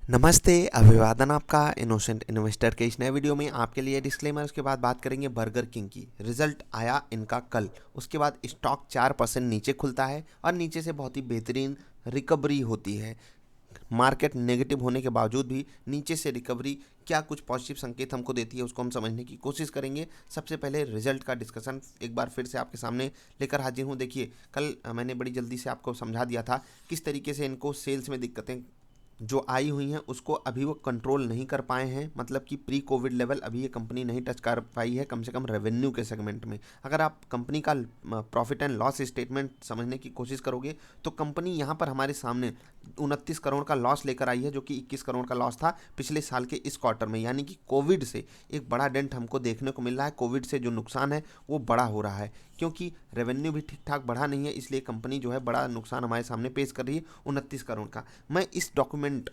नमस्ते, अभिवादन आपका इनोसेंट इन्वेस्टर के इस नए वीडियो में आपके लिए डिस्क्लेमर। उसके बाद बात करेंगे बर्गर किंग की। रिजल्ट आया इनका कल, उसके बाद स्टॉक 4% नीचे खुलता है और नीचे से बहुत ही बेहतरीन रिकवरी होती है। मार्केट नेगेटिव होने के बावजूद भी नीचे से रिकवरी क्या कुछ पॉजिटिव संकेत हमको देती है, उसको हम समझने की कोशिश करेंगे। सबसे पहले रिजल्ट का डिस्कशन एक बार फिर से आपके सामने लेकर हाजिर हूँ। देखिए, कल मैंने बड़ी जल्दी से आपको समझा दिया था किस तरीके से इनको सेल्स में दिक्कतें जो आई हुई हैं उसको अभी वो कंट्रोल नहीं कर पाए हैं। मतलब कि प्री कोविड लेवल अभी ये कंपनी नहीं टच कर पाई है, कम से कम रेवेन्यू के सेगमेंट में। अगर आप कंपनी का प्रॉफिट एंड लॉस स्टेटमेंट समझने की कोशिश करोगे तो कंपनी यहाँ पर हमारे सामने 29 करोड़ का लॉस लेकर आई है, जो कि 21 करोड़ का लॉस था पिछले साल के इस क्वार्टर में। यानी कि कोविड से एक बड़ा डेंट हमको देखने को मिल रहा है। कोविड से जो नुकसान है वो बड़ा हो रहा है, क्योंकि रेवेन्यू भी ठीक ठाक बढ़ा नहीं है, इसलिए कंपनी जो है बड़ा नुकसान हमारे सामने पेश कर रही है 29 करोड़ का। मैं इस डॉक्यूमेंट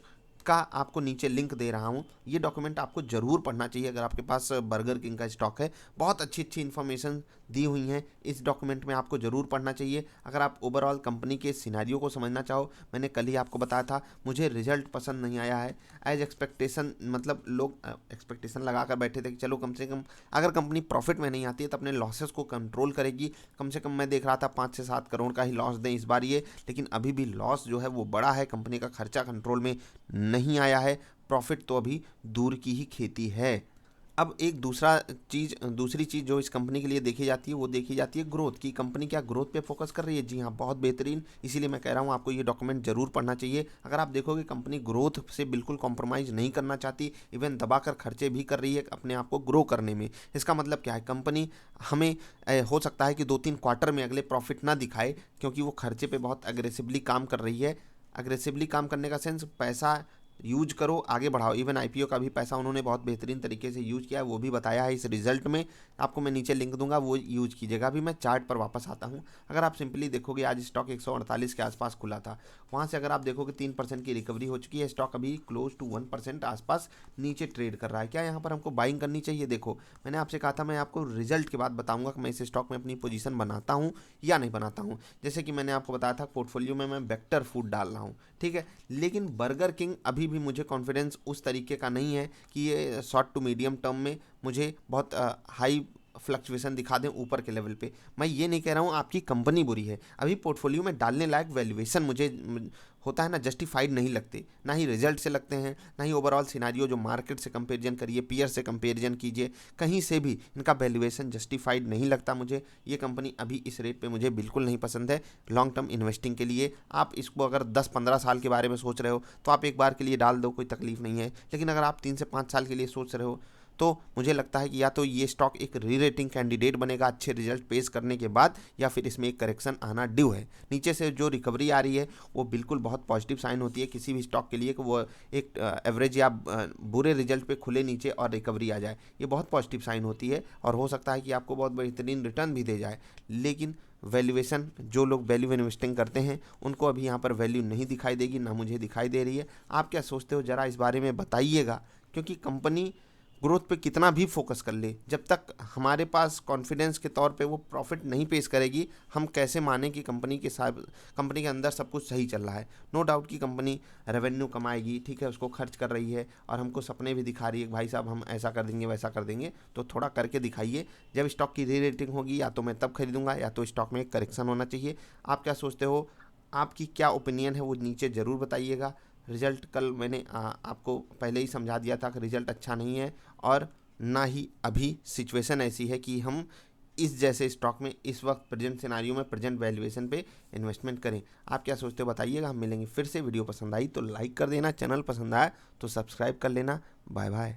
का आपको नीचे लिंक दे रहा हूँ, ये डॉक्यूमेंट आपको ज़रूर पढ़ना चाहिए अगर आपके पास बर्गर किंग का स्टॉक है। बहुत अच्छी अच्छी इन्फॉर्मेशन दी हुई हैं इस डॉक्यूमेंट में, आपको ज़रूर पढ़ना चाहिए अगर आप ओवरऑल कंपनी के सिनेरियो को समझना चाहो। मैंने कल ही आपको बताया था मुझे रिजल्ट पसंद नहीं आया है एज एक्सपेक्टेशन। मतलब लोग एक्सपेक्टेशन लगा कर बैठे थे कि चलो कम से कम अगर कंपनी प्रॉफिट में नहीं आती है तो अपने लॉसेस को कंट्रोल करेगी। कम से कम मैं देख रहा था 5 से 7 करोड़ का ही लॉस दें इस बार ये, लेकिन अभी भी लॉस जो है वो बड़ा है। कंपनी का खर्चा कंट्रोल में नहीं आया है, प्रॉफिट तो अभी दूर की ही खेती है। अब एक दूसरी चीज़ जो इस कंपनी के लिए देखी जाती है वो देखी जाती है ग्रोथ की। कंपनी क्या ग्रोथ पे फोकस कर रही है? जी हाँ, बहुत बेहतरीन। इसीलिए मैं कह रहा हूँ आपको ये डॉक्यूमेंट जरूर पढ़ना चाहिए। अगर आप देखोगे कंपनी ग्रोथ से बिल्कुल कॉम्प्रोमाइज़ नहीं करना चाहती, इवन दबाकर खर्चे भी कर रही है अपने आप को ग्रो करने में। इसका मतलब क्या है? कंपनी हमें हो सकता है कि 2-3 क्वार्टर में अगले प्रॉफिट ना दिखाए, क्योंकि वो खर्चे पे बहुत अग्रेसिवली काम कर रही है। अग्रेसिवली काम करने का सेंस पैसा यूज करो, आगे बढ़ाओ। इवन आईपीओ का भी पैसा उन्होंने बहुत बेहतरीन तरीके से यूज किया है, वो भी बताया है इस रिजल्ट में। आपको मैं नीचे लिंक दूंगा, वो यूज कीजिएगा। अभी मैं चार्ट पर वापस आता हूँ। अगर आप सिंपली देखोगे आज स्टॉक 148 के आसपास खुला था, वहाँ से अगर आप देखोगे 3% की रिकवरी हो चुकी है। स्टॉक अभी क्लोज टू 1% आसपास नीचे ट्रेड कर रहा है। क्या यहाँ पर हमको बाइंग करनी चाहिए? देखो, मैंने आपसे कहा था मैं आपको रिजल्ट के बाद बताऊंगा कि मैं इस स्टॉक में अपनी पोजीशन बनाता हूँ या नहीं बनाता हूँ। जैसे कि मैंने आपको बताया था पोर्टफोलियो में मैं वेक्टर फूड डाल रहा हूँ, ठीक है। लेकिन बर्गर किंग अभी भी मुझे कॉन्फिडेंस उस तरीके का नहीं है कि ये शॉर्ट टू मीडियम टर्म में मुझे बहुत हाई फ्लक्चुएशन दिखा दें ऊपर के लेवल पे। मैं ये नहीं कह रहा हूँ आपकी कंपनी बुरी है, अभी पोर्टफोलियो में डालने लायक वैल्यूएशन होता है ना, जस्टिफाइड नहीं लगते, ना ही रिजल्ट से लगते हैं, ना ही ओवरऑल सिनारियो जो मार्केट से कंपेरिजन करिए, पीयर से कंपेरिजन कीजिए, कहीं से भी इनका वैल्यूएशन जस्टिफाइड नहीं लगता मुझे। ये कंपनी अभी इस रेट पे मुझे बिल्कुल नहीं पसंद है लॉन्ग टर्म इन्वेस्टिंग के लिए। आप इसको अगर 10-15 साल के बारे में सोच रहे हो तो आप एक बार के लिए डाल दो, कोई तकलीफ नहीं है। लेकिन अगर आप 3 से 5 साल के लिए सोच रहे हो तो मुझे लगता है कि या तो ये स्टॉक एक री रेटिंग कैंडिडेट बनेगा अच्छे रिजल्ट पेश करने के बाद, या फिर इसमें एक करेक्शन आना ड्यू है। नीचे से जो रिकवरी आ रही है वो बिल्कुल बहुत पॉजिटिव साइन होती है किसी भी स्टॉक के लिए कि वो एक एवरेज या बुरे रिजल्ट पे खुले नीचे और रिकवरी आ जाए, ये बहुत पॉजिटिव साइन होती है और हो सकता है कि आपको बहुत बेहतरीन रिटर्न भी दे जाए। लेकिन वैल्यूएशन, जो लोग वैल्यू इन्वेस्टिंग करते हैं उनको अभी यहाँ पर वैल्यू नहीं दिखाई देगी, ना मुझे दिखाई दे रही है। आप क्या सोचते हो ज़रा इस बारे में बताइएगा, क्योंकि कंपनी ग्रोथ पे कितना भी फोकस कर ले, जब तक हमारे पास कॉन्फिडेंस के तौर पे वो प्रॉफिट नहीं पेश करेगी, हम कैसे माने कि कंपनी के अंदर सब कुछ सही चल रहा है। नो डाउट कि कंपनी रेवेन्यू कमाएगी, ठीक है, उसको खर्च कर रही है और हमको सपने भी दिखा रही है कि भाई साहब हम ऐसा कर देंगे वैसा कर देंगे। तो थोड़ा करके दिखाइए। जब स्टॉक की री रेटिंग होगी या तो मैं तब खरीदूंगा या तो स्टॉक में एक करेक्शन होना चाहिए। आप क्या सोचते हो? आपकी क्या ओपिनियन है वो नीचे ज़रूर बताइएगा। रिज़ल्ट कल मैंने आपको पहले ही समझा दिया था कि रिज़ल्ट अच्छा नहीं है, और ना ही अभी सिचुएशन ऐसी है कि हम इस जैसे स्टॉक में इस वक्त प्रेजेंट सिनारियो में प्रेजेंट वैल्यूएशन पे इन्वेस्टमेंट करें। आप क्या सोचते हो बताइएगा। हम मिलेंगे फिर से। वीडियो पसंद आई तो लाइक कर देना, चैनल पसंद आया तो सब्सक्राइब कर लेना। Bye bye.